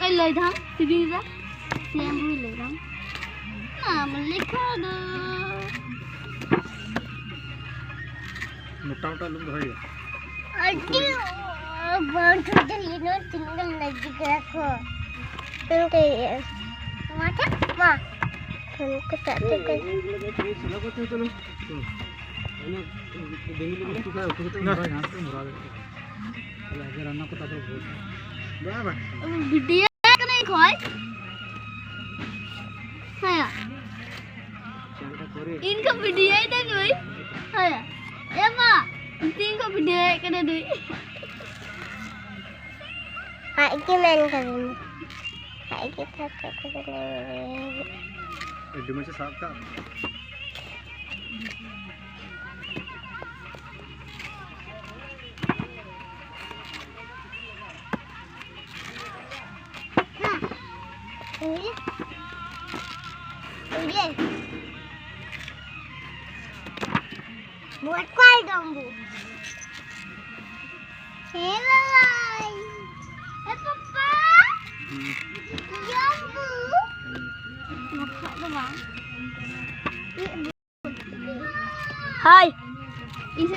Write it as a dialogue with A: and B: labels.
A: kali lagi dah, tiga dah, siang boleh lagi dah. Nah, mereka dah.
B: मोटा लोग धोएगा
A: अड्डी बहुत जल्दी no tinggal lagi aku nanti macam mah aku tak tahu video kan नहीं खोई है इनका वीडियो है ना कोई है ये माँ इनको वीडियो है क्या दुई हाँ इतनी मैंने करूँ हाँ इतनी साफ करूँ
B: एडी में से साफ का
A: buat kuai dong bu. Helai. Papa. Ya bu. Masak tu bang. Hai. Ini